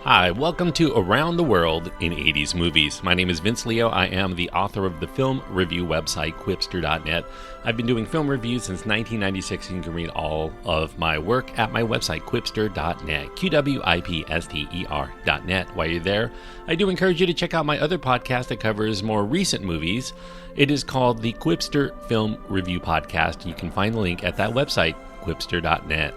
Hi, welcome to Around the World in 80s Movies. My name is Vince Leo. I am the author of the film review website, Quipster.net. I've been doing film reviews since 1996, and you can read all of my work at my website, Quipster.net, Quipster.net. While you're there, I do encourage you to check out my other podcast that covers more recent movies. It is called the Quipster Film Review Podcast. You can find the link at that website, Quipster.net.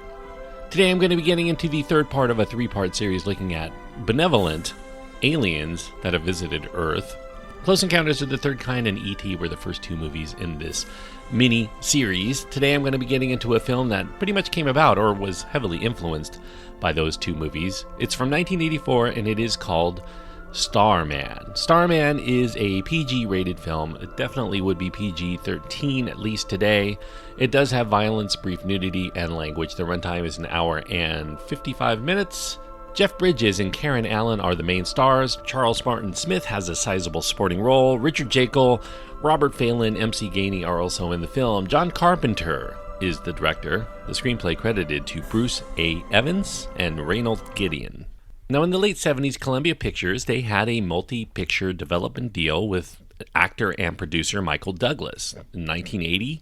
Today I'm going to be getting into the third part of a three-part series looking at benevolent aliens that have visited Earth. Close Encounters of the Third Kind and E.T. were the first two movies in this mini-series. Today I'm going to be getting into a film that pretty much came about or was heavily influenced by those two movies. It's from 1984 and it is called Starman. Starman is a PG-rated film. It definitely would be PG-13 at least today. It does have violence, brief nudity, and language. The runtime is an hour and 55 minutes. Jeff Bridges and Karen Allen are the main stars. Charles Martin Smith has a sizable supporting role. Richard Jekyll, Robert Phelan, MC Gainey are also in the film. John Carpenter is the director. The screenplay credited to Bruce A. Evans and Reynold Gideon. Now, in the late 70s, Columbia Pictures, they had a multi-picture development deal with actor and producer Michael Douglas. In 1980,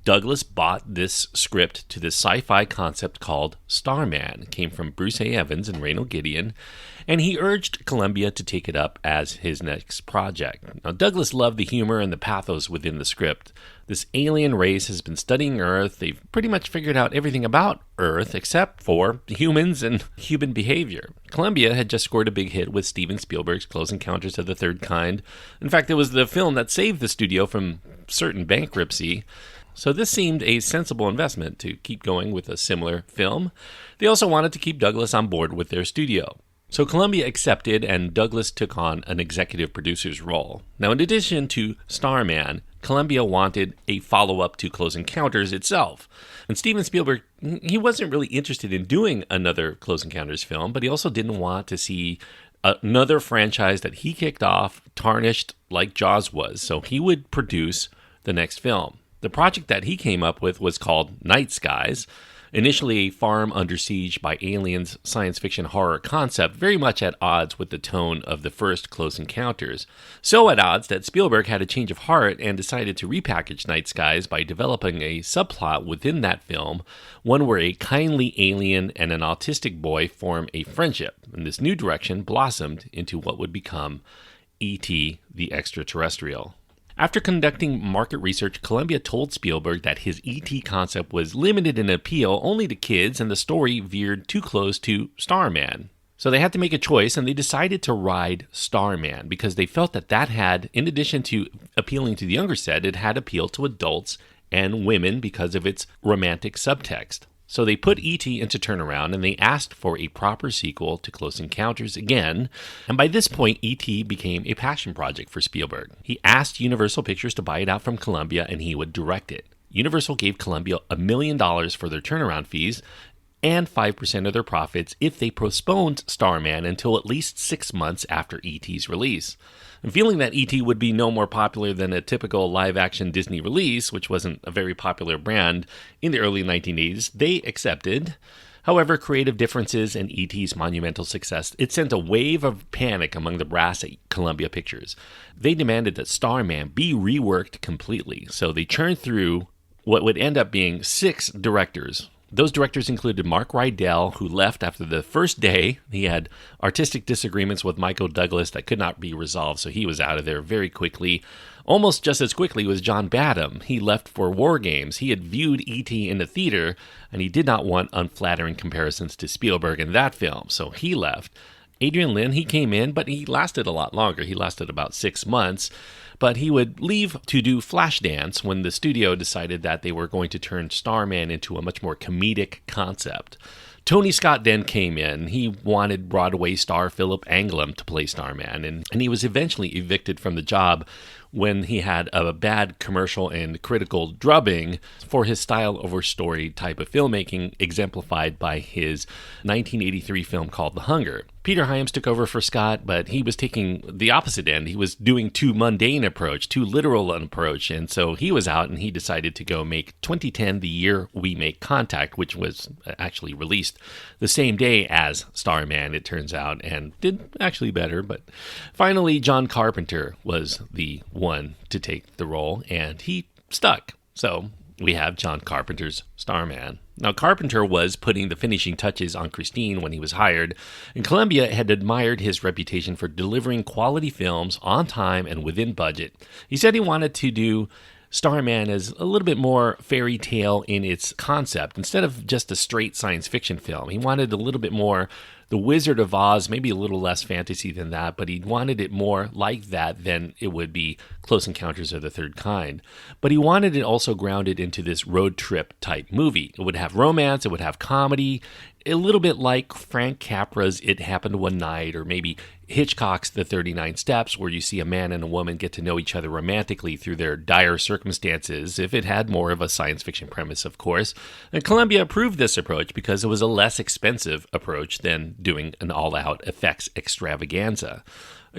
Douglas bought this script to this sci-fi concept called Starman. It came from Bruce A. Evans and Reynold Gideon, and he urged Columbia to take it up as his next project. Now, Douglas loved the humor and the pathos within the script. This alien race has been studying Earth. They've pretty much figured out everything about Earth except for humans and human behavior. Columbia had just scored a big hit with Steven Spielberg's Close Encounters of the Third Kind. In fact, it was the film that saved the studio from certain bankruptcy. So this seemed a sensible investment to keep going with a similar film. They also wanted to keep Douglas on board with their studio. So Columbia accepted, and Douglas took on an executive producer's role. Now, in addition to Starman, Columbia wanted a follow-up to Close Encounters itself. And Steven Spielberg, he wasn't really interested in doing another Close Encounters film, but he also didn't want to see another franchise that he kicked off tarnished like Jaws was. So he would produce the next film. The project that he came up with was called Night Skies, initially a farm under siege by aliens science fiction horror concept, very much at odds with the tone of the first Close Encounters. So at odds that Spielberg had a change of heart and decided to repackage Night Skies by developing a subplot within that film, one where a kindly alien and an autistic boy form a friendship. And this new direction blossomed into what would become E.T. the Extraterrestrial. After conducting market research, Columbia told Spielberg that his E.T. concept was limited in appeal only to kids and the story veered too close to Starman. So they had to make a choice, and they decided to ride Starman because they felt that had, in addition to appealing to the younger set, it had appeal to adults and women because of its romantic subtext. So they put E.T. into turnaround, and they asked for a proper sequel to Close Encounters again. And by this point, E.T. became a passion project for Spielberg. He asked Universal Pictures to buy it out from Columbia, and he would direct it. Universal gave Columbia $1 million for their turnaround fees and 5% of their profits if they postponed Starman until at least 6 months after E.T.'s release. And feeling that E.T. would be no more popular than a typical live-action Disney release, which wasn't a very popular brand in the early 1980s, they accepted. However, creative differences and E.T.'s monumental success, it sent a wave of panic among the brass at Columbia Pictures. They demanded that Starman be reworked completely, so they churned through what would end up being 6 directors. Those directors included Mark Rydell, who left after the first day. He had artistic disagreements with Michael Douglas that could not be resolved, so he was out of there very quickly. Almost just as quickly was John Badham. He left for War Games. He had viewed E.T. in the theater, and he did not want unflattering comparisons to Spielberg in that film, so he left. Adrian Lyne, he came in, but he lasted a lot longer. He lasted about 6 months. But he would leave to do Flashdance when the studio decided that they were going to turn Starman into a much more comedic concept. Tony Scott then came in. He wanted Broadway star Philip Anglim to play Starman, and he was eventually evicted from the job when he had a bad commercial and critical drubbing for his style over story type of filmmaking, exemplified by his 1983 film called The Hunger. Peter Hyams took over for Scott, but he was taking the opposite end. He was doing too mundane approach, too literal an approach, and so he was out and he decided to go make 2010 the year we make contact, which was actually released the same day as Starman, it turns out, and did actually better. But finally, John Carpenter was the one to take the role, and he stuck. So we have John Carpenter's Starman. Now, Carpenter was putting the finishing touches on Christine when he was hired, and Columbia had admired his reputation for delivering quality films on time and within budget. He said he wanted to do Starman as a little bit more fairy tale in its concept. Instead of just a straight science fiction film, he wanted a little bit more The Wizard of Oz, maybe a little less fantasy than that, but he wanted it more like that than it would be Close Encounters of the Third Kind. But he wanted it also grounded into this road trip type movie. It would have romance, it would have comedy, a little bit like Frank Capra's It Happened One Night, or maybe Hitchcock's The 39 Steps, where you see a man and a woman get to know each other romantically through their dire circumstances, if it had more of a science fiction premise, of course. And Columbia approved this approach because it was a less expensive approach than doing an all-out effects extravaganza.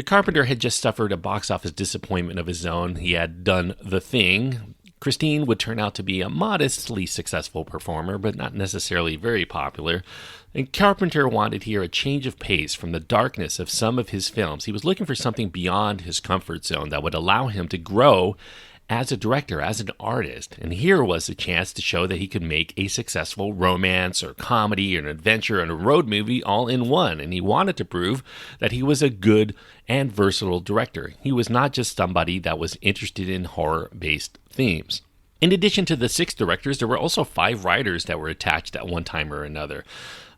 Carpenter had just suffered a box office disappointment of his own. He had done The Thing. Christine would turn out to be a modestly successful performer, but not necessarily very popular. And Carpenter wanted here a change of pace from the darkness of some of his films. He was looking for something beyond his comfort zone that would allow him to grow as a director, as an artist. And here was a chance to show that he could make a successful romance or comedy or an adventure and a road movie all in one. And he wanted to prove that he was a good and versatile director. He was not just somebody that was interested in horror-based themes. In addition to the 6 directors, there were also 5 writers that were attached at one time or another.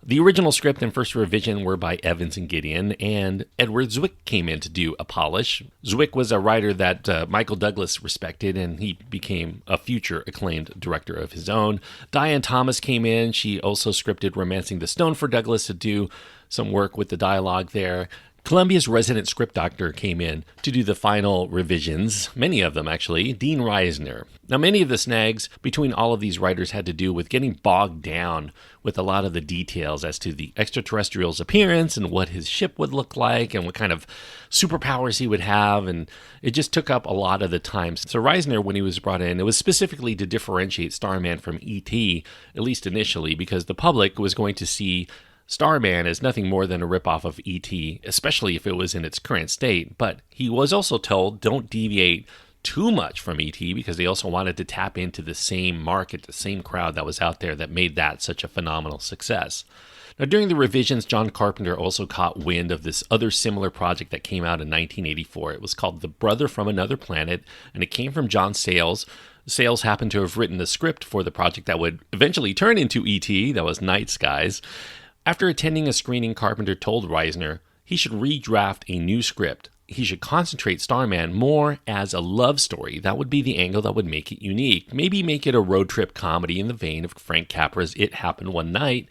The original script and first revision were by Evans and Gideon, and Edward Zwick came in to do a polish. Zwick was a writer that Michael Douglas respected, and he became a future acclaimed director of his own. Diane Thomas came in. She also scripted Romancing the Stone for Douglas to do some work with the dialogue there. Columbia's resident script doctor came in to do the final revisions, many of them actually, Dean Reisner. Now, many of the snags between all of these writers had to do with getting bogged down with a lot of the details as to the extraterrestrial's appearance and what his ship would look like and what kind of superpowers he would have, and it just took up a lot of the time. So Reisner, when he was brought in, it was specifically to differentiate Starman from E.T., at least initially, because the public was going to see Starman is nothing more than a ripoff of E.T., especially if it was in its current state. But he was also told, don't deviate too much from E.T., because they also wanted to tap into the same market, the same crowd that was out there that made that such a phenomenal success. Now, during the revisions, John Carpenter also caught wind of this other similar project that came out in 1984. It was called The Brother from Another Planet, and it came from John Sayles. Sayles happened to have written the script for the project that would eventually turn into E.T., that was Night Skies. After attending a screening, Carpenter told Reisner he should redraft a new script. He should concentrate Starman more as a love story. That would be the angle that would make it unique. Maybe make it a road trip comedy in the vein of Frank Capra's It Happened One Night.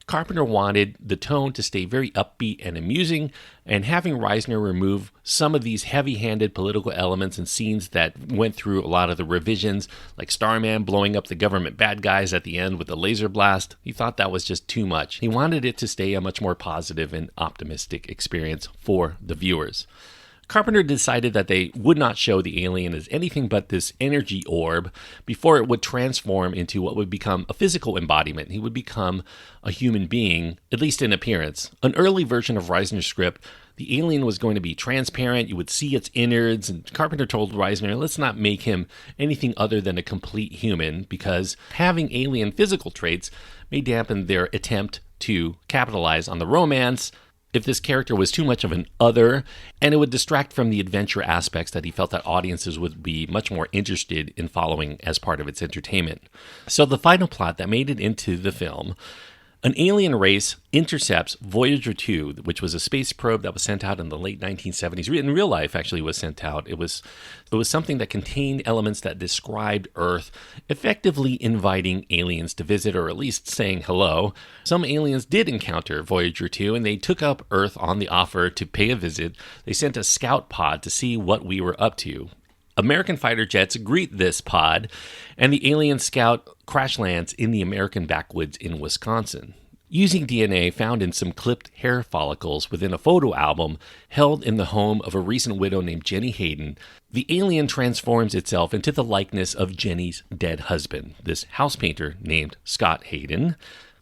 Carpenter wanted the tone to stay very upbeat and amusing, and having Reisner remove some of these heavy-handed political elements and scenes that went through a lot of the revisions, like Starman blowing up the government bad guys at the end with a laser blast, he thought that was just too much. He wanted it to stay a much more positive and optimistic experience for the viewers. Carpenter decided that they would not show the alien as anything but this energy orb before it would transform into what would become a physical embodiment. He would become a human being, at least in appearance. An early version of Reisner's script, the alien was going to be transparent. You would see its innards, and Carpenter told Reisner, let's not make him anything other than a complete human, because having alien physical traits may dampen their attempt to capitalize on the romance if this character was too much of an other, and it would distract from the adventure aspects that he felt that audiences would be much more interested in following as part of its entertainment. So the final plot that made it into the film, an alien race intercepts Voyager II, which was a space probe that was sent out in the late 1970s. In real life, actually, was sent out. It was something that contained elements that described Earth, effectively inviting aliens to visit, or at least saying hello. Some aliens did encounter Voyager II, and they took up Earth on the offer to pay a visit. They sent a scout pod to see what we were up to. American fighter jets greet this pod, and the alien scout crash lands in the American backwoods in Wisconsin. Using DNA found in some clipped hair follicles within a photo album held in the home of a recent widow named Jenny Hayden, the alien transforms itself into the likeness of Jenny's dead husband, this house painter named Scott Hayden.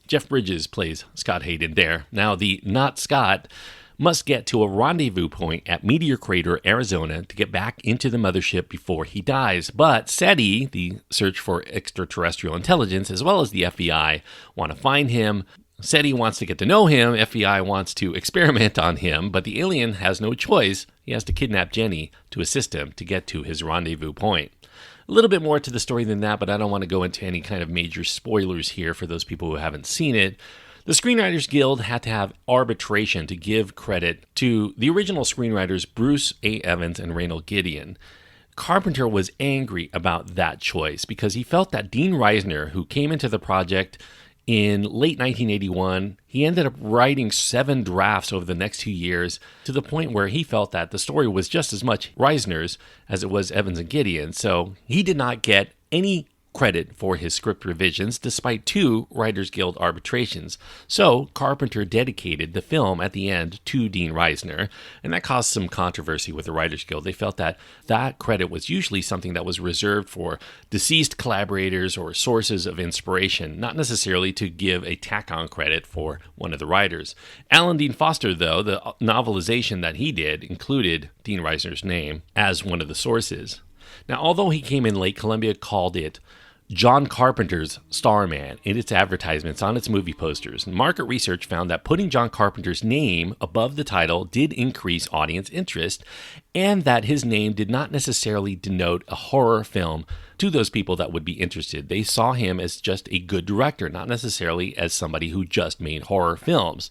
Jeff Bridges plays Scott Hayden there. Now, the not Scott must get to a rendezvous point at Meteor Crater, Arizona, to get back into the mothership before he dies. But SETI, the Search for Extraterrestrial Intelligence, as well as the FBI, want to find him. SETI wants to get to know him, FBI wants to experiment on him, but the alien has no choice. He has to kidnap Jenny to assist him to get to his rendezvous point. A little bit more to the story than that, but I don't want to go into any kind of major spoilers here for those people who haven't seen it. The Screenwriters Guild had to have arbitration to give credit to the original screenwriters Bruce A. Evans and Reynold Gideon. Carpenter was angry about that choice because he felt that Dean Reisner, who came into the project in late 1981, he ended up writing 7 drafts over the next 2 years to the point where he felt that the story was just as much Reisner's as it was Evans and Gideon. So he did not get any credit for his script revisions despite 2 Writers Guild arbitrations. So Carpenter dedicated the film at the end to Dean Reisner, and that caused some controversy with the Writers Guild. They felt that that credit was usually something that was reserved for deceased collaborators or sources of inspiration, not necessarily to give a tack-on credit for one of the writers. Alan Dean Foster, though, the novelization that he did included Dean Reisner's name as one of the sources. Now, although he came in late, Columbia called it John Carpenter's Starman in its advertisements on its movie posters. Market research found that putting John Carpenter's name above the title did increase audience interest, and that his name did not necessarily denote a horror film to those people that would be interested. They saw him as just a good director, not necessarily as somebody who just made horror films.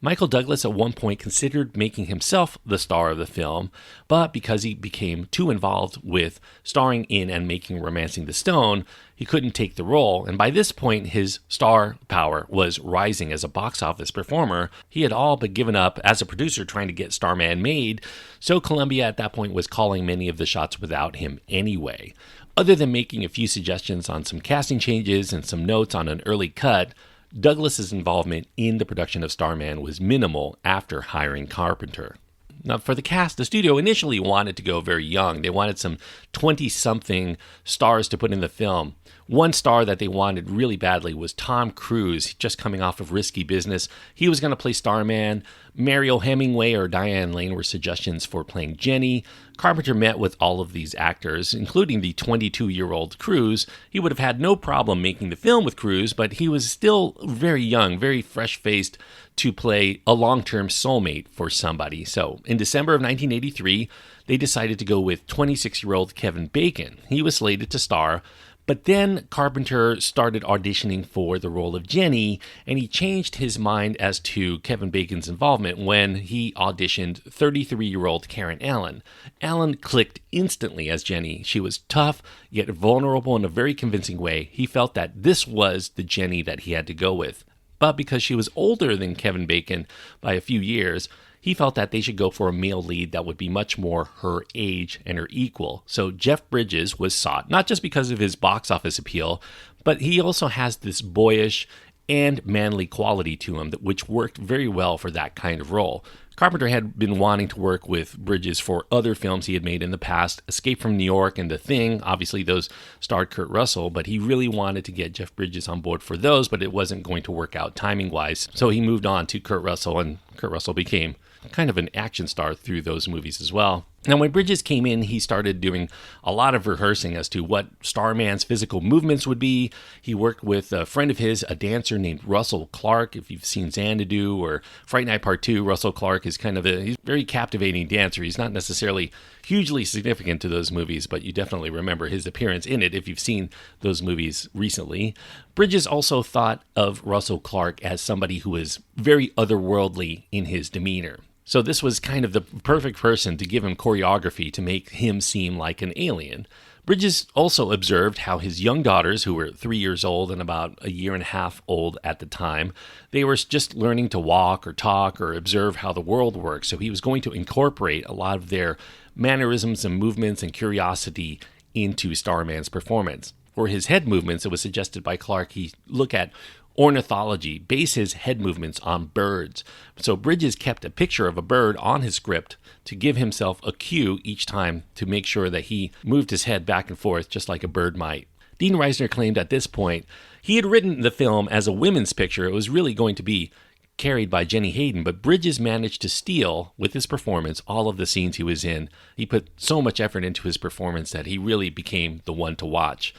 Michael Douglas at one point considered making himself the star of the film, but because he became too involved with starring in and making Romancing the Stone, he couldn't take the role, and by this point his star power was rising as a box office performer. He had all but given up as a producer trying to get Starman made, so Columbia at that point was calling many of the shots without him anyway. Other than making a few suggestions on some casting changes and some notes on an early cut, Douglas's involvement in the production of Starman was minimal after hiring Carpenter. Now, for the cast, the studio initially wanted to go very young. They wanted some 20-something stars to put in the film. One star that they wanted really badly was Tom Cruise, just coming off of Risky Business. He was going to play Starman. Mariel Hemingway or Diane Lane were suggestions for playing Jenny. Carpenter met with all of these actors, including the 22-year-old Cruise. He would have had no problem making the film with Cruise, but he was still very young, very fresh-faced to play a long-term soulmate for somebody. So in December of 1983, they decided to go with 26-year-old Kevin Bacon. He was slated to star, but then Carpenter started auditioning for the role of Jenny, and he changed his mind as to Kevin Bacon's involvement when he auditioned 33-year-old Karen Allen. Allen clicked instantly as Jenny. She was tough, yet vulnerable in a very convincing way. He felt that this was the Jenny that he had to go with. But because she was older than Kevin Bacon by a few years, he felt that they should go for a male lead that would be much more her age and her equal. So Jeff Bridges was sought, not just because of his box office appeal, but he also has this boyish and manly quality to him, which worked very well for that kind of role. Carpenter had been wanting to work with Bridges for other films he had made in the past, Escape from New York and The Thing. Obviously, those starred Kurt Russell, but he really wanted to get Jeff Bridges on board for those, but it wasn't going to work out timing-wise. So he moved on to Kurt Russell, and Kurt Russell became kind of an action star through those movies as well. Now, when Bridges came in, he started doing a lot of rehearsing as to what Starman's physical movements would be. He worked with a friend of his, a dancer named Russell Clark. If you've seen Xanadu or Fright Night Part 2, Russell Clark is he's a very captivating dancer. He's not necessarily hugely significant to those movies, but you definitely remember his appearance in it if you've seen those movies recently. Bridges also thought of Russell Clark as somebody who was very otherworldly in his demeanor. So this was kind of the perfect person to give him choreography to make him seem like an alien. Bridges also observed how his young daughters, who were 3 years old and about a year and a half old at the time, they were just learning to walk or talk or observe how the world works. So he was going to incorporate a lot of their mannerisms and movements and curiosity into Starman's performance. For his head movements, it was suggested by Clark he look at ornithology, base his head movements on birds. So Bridges kept a picture of a bird on his script to give himself a cue each time to make sure that he moved his head back and forth just like a bird might. Dean Reisner claimed at this point he had written the film as a women's picture. It was really going to be carried by Jenny Hayden, but Bridges managed to steal, with his performance, all of the scenes he was in. He put so much effort into his performance that he really became the one to watch.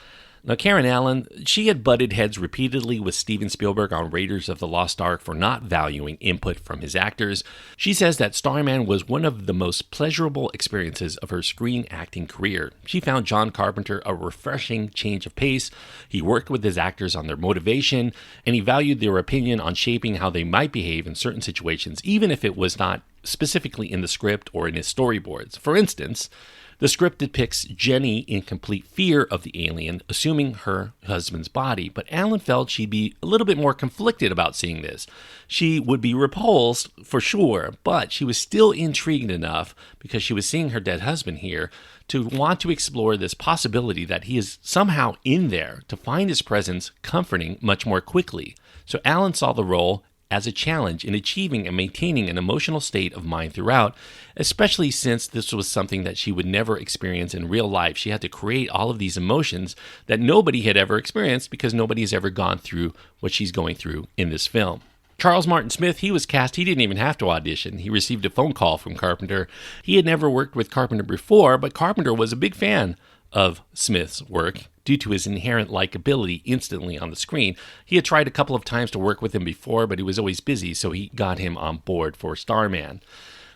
Now, Karen Allen, she had butted heads repeatedly with Steven Spielberg on Raiders of the Lost Ark for not valuing input from his actors. She says that Starman was one of the most pleasurable experiences of her screen acting career. She found John Carpenter a refreshing change of pace. He worked with his actors on their motivation, and he valued their opinion on shaping how they might behave in certain situations, even if it was not specifically in the script or in his storyboards. For instance, the script depicts Jenny in complete fear of the alien, assuming her husband's body, but Allen felt she'd be a little bit more conflicted about seeing this. She would be repulsed, for sure, but she was still intrigued enough, because she was seeing her dead husband here, to want to explore this possibility that he is somehow in there, to find his presence comforting much more quickly. So Allen saw the role as a challenge in achieving and maintaining an emotional state of mind throughout, especially since this was something that she would never experience in real life. She had to create all of these emotions that nobody had ever experienced because nobody has ever gone through what she's going through in this film. Charles Martin Smith, he was cast. He didn't even have to audition. He received a phone call from Carpenter. He had never worked with Carpenter before, but Carpenter was a big fan of Smith's work due to his inherent likability instantly on the screen. He had tried a couple of times to work with him before, but he was always busy, so he got him on board for Starman.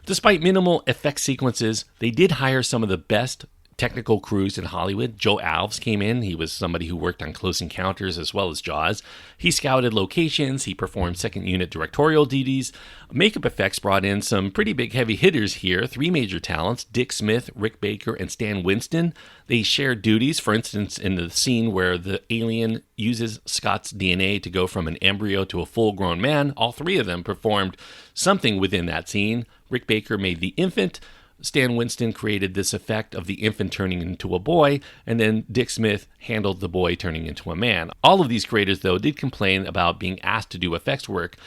Despite minimal effect sequences, they did hire some of the best technical crews in Hollywood. Joe Alves came in. He was somebody who worked on Close Encounters as well as Jaws. He scouted locations. He performed second unit directorial duties. Makeup effects brought in some pretty big heavy hitters here. 3 major talents: Dick Smith, Rick Baker, and Stan Winston. They shared duties. For instance, in the scene where the alien uses Scott's DNA to go from an embryo to a full-grown man, all 3 of them performed something within that scene. Rick Baker made the infant. Stan Winston created this effect of the infant turning into a boy, and then Dick Smith handled the boy turning into a man. All of these creators, though, did complain about being asked to do effects work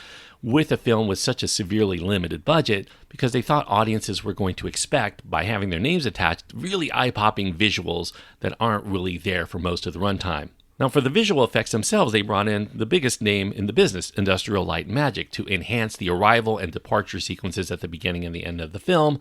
with a film with such a severely limited budget because they thought audiences were going to expect, by having their names attached, really eye-popping visuals that aren't really there for most of the runtime. Now, for the visual effects themselves, they brought in the biggest name in the business, Industrial Light and Magic, to enhance the arrival and departure sequences at the beginning and the end of the film.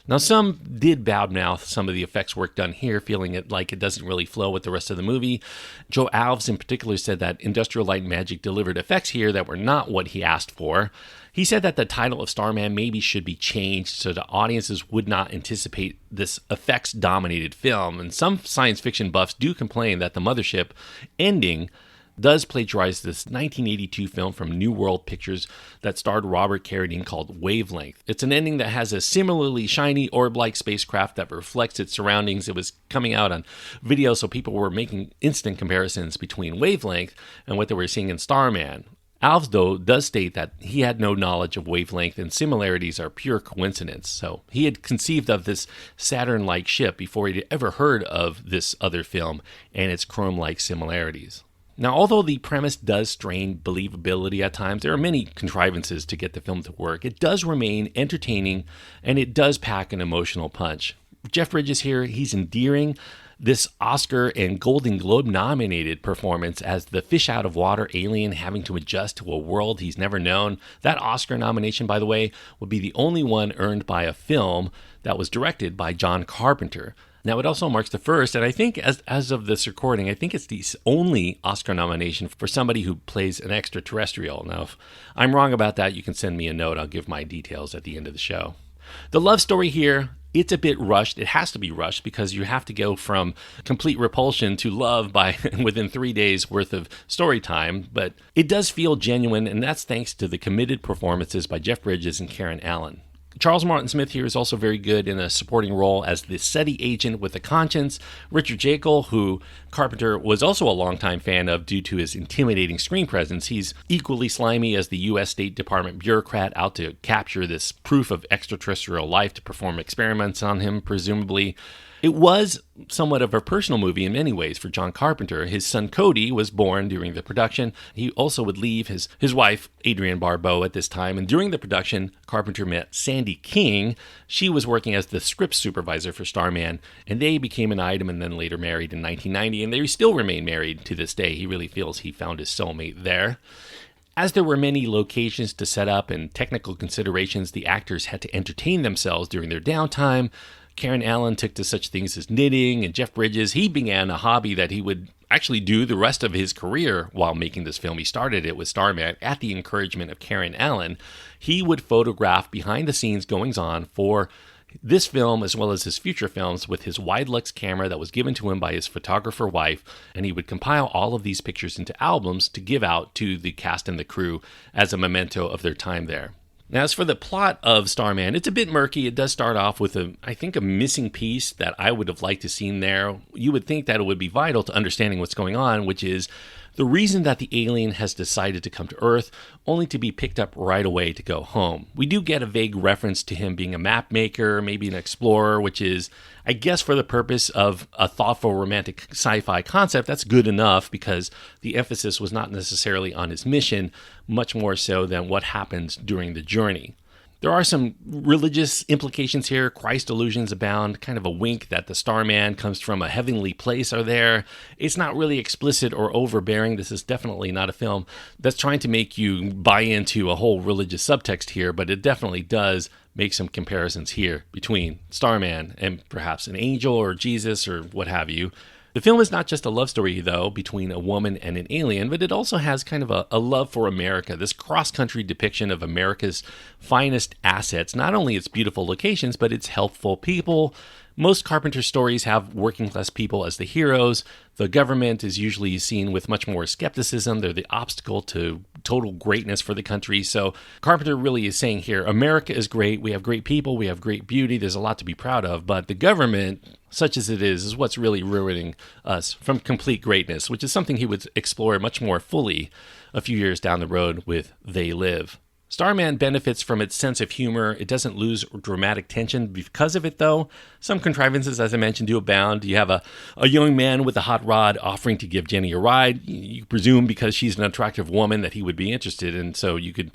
Now, some did badmouth some of the effects work done here, feeling it like it doesn't really flow with the rest of the movie. Joe Alves in particular said that Industrial Light and Magic delivered effects here that were not what he asked for. He said that the title of Starman maybe should be changed so that audiences would not anticipate this effects-dominated film. And some science fiction buffs do complain that the mothership ending does plagiarize this 1982 film from New World Pictures that starred Robert Carradine called Wavelength. It's an ending that has a similarly shiny orb-like spacecraft that reflects its surroundings. It was coming out on video, so people were making instant comparisons between Wavelength and what they were seeing in Starman. Alves, though, does state that he had no knowledge of Wavelength and similarities are pure coincidence. So he had conceived of this Saturn-like ship before he'd ever heard of this other film and its chrome-like similarities. Now, although the premise does strain believability at times, there are many contrivances to get the film to work. It does remain entertaining, and it does pack an emotional punch. Jeff Bridges here, he's endearing. This Oscar and Golden Globe nominated performance as the fish-out-of-water alien having to adjust to a world he's never known. That Oscar nomination, by the way, would be the only one earned by a film that was directed by John Carpenter. Now, it also marks the first, and I think as of this recording, I think it's the only Oscar nomination for somebody who plays an extraterrestrial. Now, if I'm wrong about that, you can send me a note. I'll give my details at the end of the show. The love story here, it's a bit rushed. It has to be rushed because you have to go from complete repulsion to love by within 3 days worth of story time, but it does feel genuine, and that's thanks to the committed performances by Jeff Bridges and Karen Allen. Charles Martin Smith here is also very good in a supporting role as the SETI agent with a conscience. Richard Jekyll, who Carpenter was also a longtime fan of due to his intimidating screen presence. He's equally slimy as the U.S. State Department bureaucrat out to capture this proof of extraterrestrial life to perform experiments on him, presumably. It was somewhat of a personal movie in many ways for John Carpenter. His son Cody was born during the production. He also would leave his wife, Adrienne Barbeau, at this time. And during the production, Carpenter met Sandy King. She was working as the script supervisor for Starman, and they became an item and then later married in 1990. And they still remain married to this day. He really feels he found his soulmate there. As there were many locations to set up and technical considerations, the actors had to entertain themselves during their downtime. Karen Allen took to such things as knitting, and Jeff Bridges, he began a hobby that he would actually do the rest of his career while making this film. He started it with Starman at the encouragement of Karen Allen. He would photograph behind-the-scenes goings-on for this film as well as his future films with his wide-lux camera that was given to him by his photographer wife, and he would compile all of these pictures into albums to give out to the cast and the crew as a memento of their time there. Now, as for the plot of Starman, it's a bit murky. It does start off with, I think, a missing piece that I would have liked to seen there. You would think that it would be vital to understanding what's going on, which is the reason that the alien has decided to come to Earth only to be picked up right away to go home. We do get a vague reference to him being a map maker, maybe an explorer, which is, I guess, for the purpose of a thoughtful romantic sci-fi concept, that's good enough because the emphasis was not necessarily on his mission, much more so than what happens during the journey. There are some religious implications here. Christ allusions abound, kind of a wink that the Starman comes from a heavenly place are there. It's not really explicit or overbearing. This is definitely not a film that's trying to make you buy into a whole religious subtext here, but it definitely does make some comparisons here between Starman and perhaps an angel or Jesus or what have you. The film is not just a love story, though, between a woman and an alien, but it also has kind of a love for America, this cross-country depiction of America's finest assets, not only its beautiful locations, but its helpful people. Most Carpenter stories have working-class people as the heroes. The government is usually seen with much more skepticism. They're the obstacle to total greatness for the country. So Carpenter really is saying here, America is great. We have great people. We have great beauty. There's a lot to be proud of. But the government, such as it is what's really ruining us from complete greatness, which is something he would explore much more fully a few years down the road with They Live. Starman benefits from its sense of humor. It doesn't lose dramatic tension because of it, though. Some contrivances, as I mentioned, do abound. You have a young man with a hot rod offering to give Jenny a ride. You presume because she's an attractive woman that he would be interested in, so you could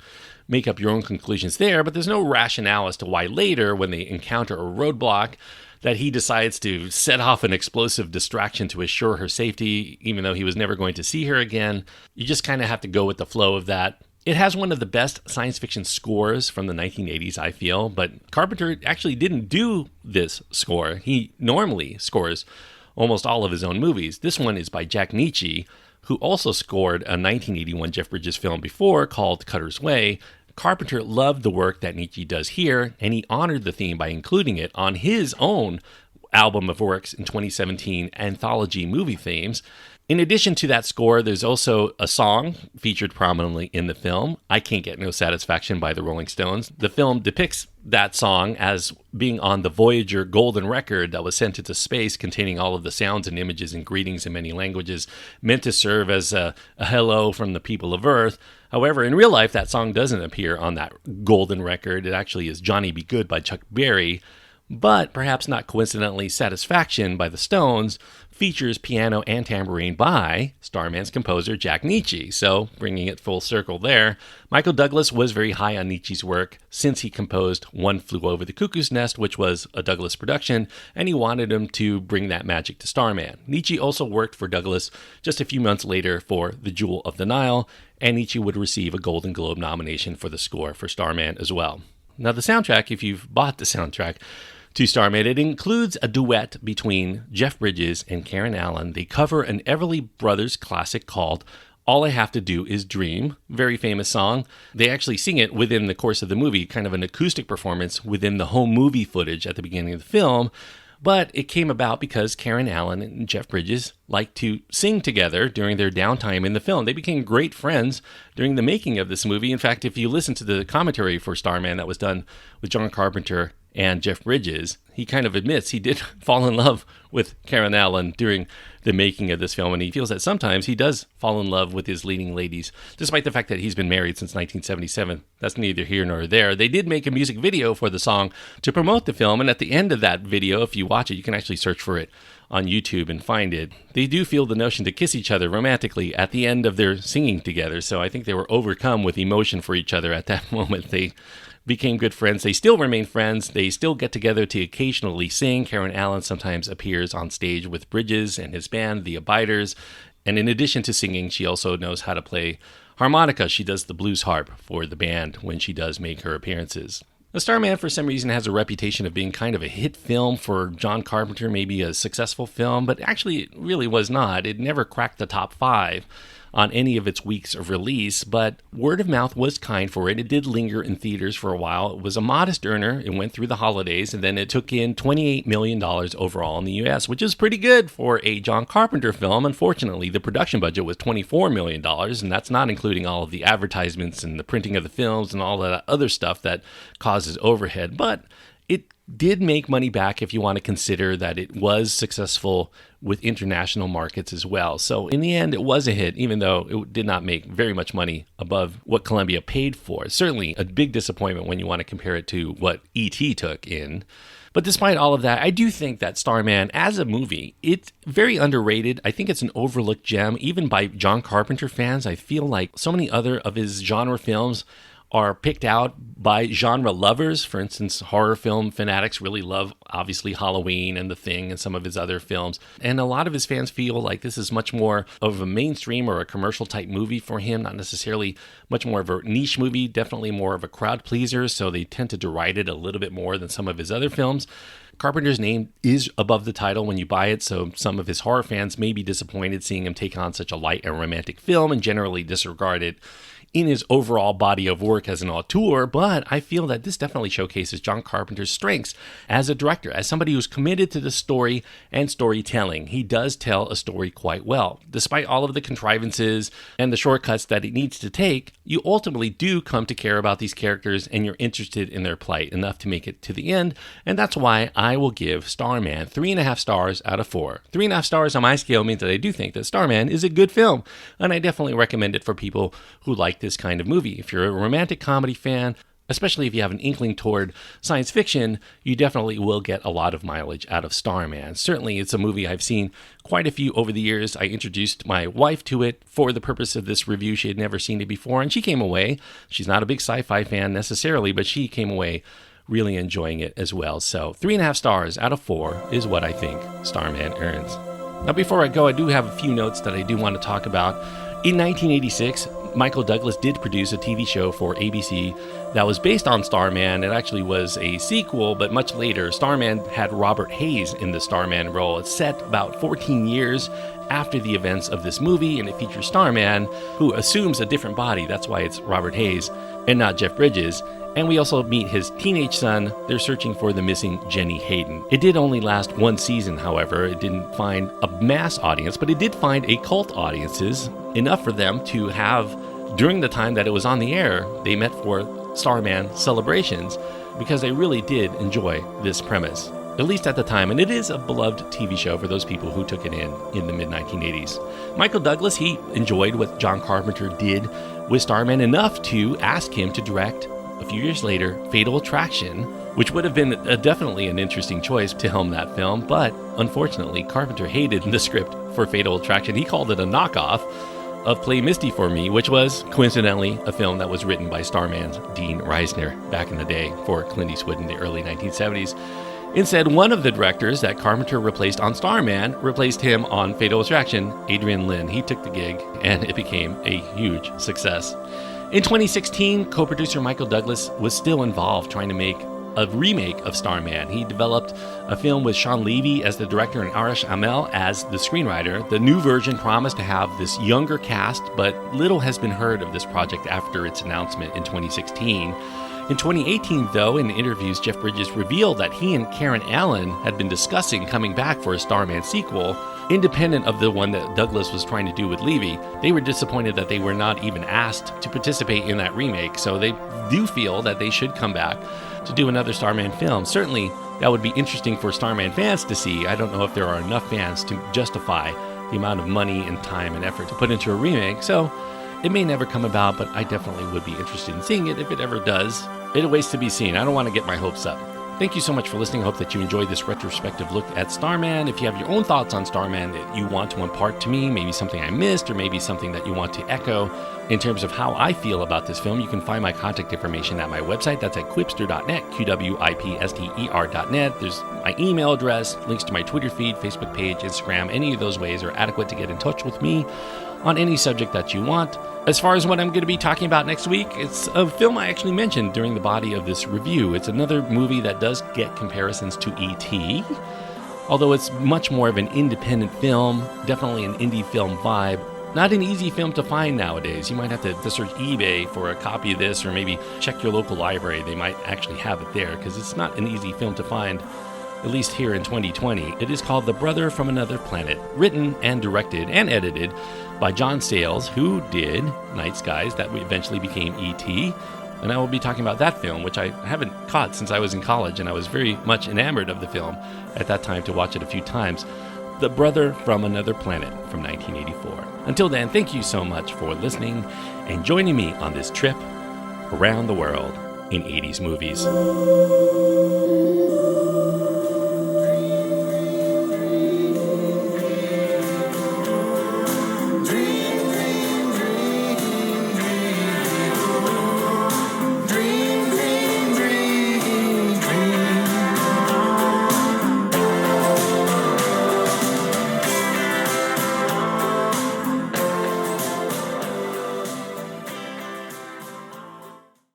make up your own conclusions there, but there's no rationale as to why later, when they encounter a roadblock, that he decides to set off an explosive distraction to assure her safety, even though he was never going to see her again. You just kind of have to go with the flow of that. It has one of the best science fiction scores from the 1980s, I feel, but Carpenter actually didn't do this score. He normally scores almost all of his own movies. This one is by Jack Nitzsche, who also scored a 1981 Jeff Bridges film before called Cutter's Way. Carpenter loved the work that Nitzsche does here, and he honored the theme by including it on his own album of works in 2017, Anthology Movie Themes. In addition to that score, there's also a song featured prominently in the film, I Can't Get No Satisfaction by the Rolling Stones. The film depicts that song as being on the Voyager golden record that was sent into space, containing all of the sounds and images and greetings in many languages, meant to serve as a hello from the people of Earth. However, in real life, that song doesn't appear on that golden record. It actually is Johnny Be Good by Chuck Berry. But perhaps not coincidentally, Satisfaction by the Stones features piano and tambourine by Starman's composer Jack Nitzsche. So, bringing it full circle there, Michael Douglas was very high on Nietzsche's work since he composed One Flew Over the Cuckoo's Nest, which was a Douglas production, and he wanted him to bring that magic to Starman. Nitzsche also worked for Douglas just a few months later for The Jewel of the Nile, and Nitzsche would receive a Golden Globe nomination for the score for Starman as well. Now, the soundtrack, if you've bought the soundtrack to Starman, it includes a duet between Jeff Bridges and Karen Allen. They cover an Everly Brothers classic called All I Have to Do Is Dream, very famous song. They actually sing it within the course of the movie, kind of an acoustic performance within the home movie footage at the beginning of the film. But it came about because Karen Allen and Jeff Bridges liked to sing together during their downtime in the film. They became great friends during the making of this movie. In fact, if you listen to the commentary for Starman that was done with John Carpenter and Jeff Bridges, he kind of admits he did fall in love with Karen Allen during the making of this film, and he feels that sometimes he does fall in love with his leading ladies, despite the fact that he's been married since 1977. That's neither here nor there. They did make a music video for the song to promote the film, and at the end of that video, if you watch it, you can actually search for it on YouTube and find it. They do feel the notion to kiss each other romantically at the end of their singing together, so I think they were overcome with emotion for each other at that moment. They became good friends. They still remain friends. They still get together to occasionally sing. Karen Allen sometimes appears on stage with Bridges and his band, the Abiders. And in addition to singing, she also knows how to play harmonica. She does the blues harp for the band when she does make her appearances. The Starman, for some reason, has a reputation of being kind of a hit film for John Carpenter, maybe a successful film, but actually it really was not. It never cracked the top 5 on any of its weeks of release, but word of mouth was kind for it. It did linger in theaters for a while. It was a modest earner. It went through the holidays, and then it took in $28 million overall in the U.S., which is pretty good for a John Carpenter film. Unfortunately, the production budget was $24 million, and that's not including all of the advertisements and the printing of the films and all that other stuff that causes overhead. But it did make money back if you want to consider that it was successful with international markets as well. So in the end, it was a hit, even though it did not make very much money above what Columbia paid for. Certainly a big disappointment when you want to compare it to what E.T. took in. But despite all of that, I do think that Starman, as a movie, it's very underrated. I think it's an overlooked gem, even by John Carpenter fans. I feel like so many other of his genre films are picked out by genre lovers. For instance, horror film fanatics really love, obviously, Halloween and The Thing and some of his other films. And a lot of his fans feel like this is much more of a mainstream or a commercial type movie for him, not necessarily much more of a niche movie, definitely more of a crowd pleaser. So they tend to deride it a little bit more than some of his other films. Carpenter's name is above the title when you buy it, so some of his horror fans may be disappointed seeing him take on such a light and romantic film and generally disregard it in his overall body of work as an auteur, but I feel that this definitely showcases John Carpenter's strengths as a director, as somebody who's committed to the story and storytelling. He does tell a story quite well. Despite all of the contrivances and the shortcuts that it needs to take, you ultimately do come to care about these characters and you're interested in their plight enough to make it to the end, and that's why I will give Starman 3.5 stars out of 4. 3.5 stars on my scale means that I do think that Starman is a good film, and I definitely recommend it for people who like this kind of movie. If you're a romantic comedy fan, especially if you have an inkling toward science fiction, you definitely will get a lot of mileage out of Starman. Certainly, it's a movie I've seen quite a few over the years. I introduced my wife to it for the purpose of this review. She had never seen it before, and she came away. She's not a big sci-fi fan necessarily, but she came away really enjoying it as well. So 3.5 stars out of 4 is what I think Starman earns. Now, before I go, I do have a few notes that I do want to talk about. In 1986, Michael Douglas did produce a TV show for ABC that was based on Starman. It actually was a sequel, but much later. Starman had Robert Hayes in the Starman role. It's set about 14 years after the events of this movie, and it features Starman, who assumes a different body. That's why it's Robert Hayes and not Jeff Bridges. And we also meet his teenage son. They're searching for the missing Jenny Hayden. It did only last one season, however. It didn't find a mass audience, but it did find a cult audiences, enough for them to have, during the time that it was on the air, they met for Starman celebrations because they really did enjoy this premise, at least at the time. And it is a beloved TV show for those people who took it in the mid-1980s. Michael Douglas, he enjoyed what John Carpenter did with Starman enough to ask him to direct, a few years later, Fatal Attraction, which would have been definitely an interesting choice to helm that film, but unfortunately, Carpenter hated the script for Fatal Attraction. He called it a knockoff of Play Misty for Me, which was, coincidentally, a film that was written by Starman's Dean Reisner back in the day for Clint Eastwood in the early 1970s. Instead, one of the directors that Carpenter replaced on Starman replaced him on Fatal Attraction, Adrian Lyne. He took the gig, and it became a huge success. In 2016, co-producer Michael Douglas was still involved trying to make a remake of Starman. He developed a film with Sean Levy as the director and Arash Amel as the screenwriter. The new version promised to have this younger cast, but little has been heard of this project after its announcement in 2016. In 2018, though, in interviews, Jeff Bridges revealed that he and Karen Allen had been discussing coming back for a Starman sequel, independent of the one that Douglas was trying to do with Levy. They were disappointed that they were not even asked to participate in that remake, so they do feel that they should come back to do another Starman film. Certainly, that would be interesting for Starman fans to see. I don't know if there are enough fans to justify the amount of money and time and effort to put into a remake, so it may never come about, but I definitely would be interested in seeing it if it ever does. It awaits to be seen. I don't want to get my hopes up. Thank you so much for listening. I hope that you enjoyed this retrospective look at Starman. If you have your own thoughts on Starman that you want to impart to me, maybe something I missed, or maybe something that you want to echo in terms of how I feel about this film, you can find my contact information at my website. That's at quipster.net, QWIPSTER.net. There's my email address, links to my Twitter feed, Facebook page, Instagram. Any of those ways are adequate to get in touch with me on any subject that you want. As far as what I'm going to be talking about next week, it's a film I actually mentioned during the body of this review. It's another movie that does get comparisons to E.T., although it's much more of an independent film, definitely an indie film vibe. Not an easy film to find nowadays. You might have to search eBay for a copy of this, or maybe check your local library. They might actually have it there, because it's not an easy film to find, at least here in 2020. It is called The Brother from Another Planet, written and directed and edited by John Sayles, who did Night Skies, that eventually became E.T., and I will be talking about that film, which I haven't caught since I was in college, and I was very much enamored of the film at that time to watch it a few times. The Brother from Another Planet from 1984. Until then, thank you so much for listening and joining me on this trip around the world in 80s movies.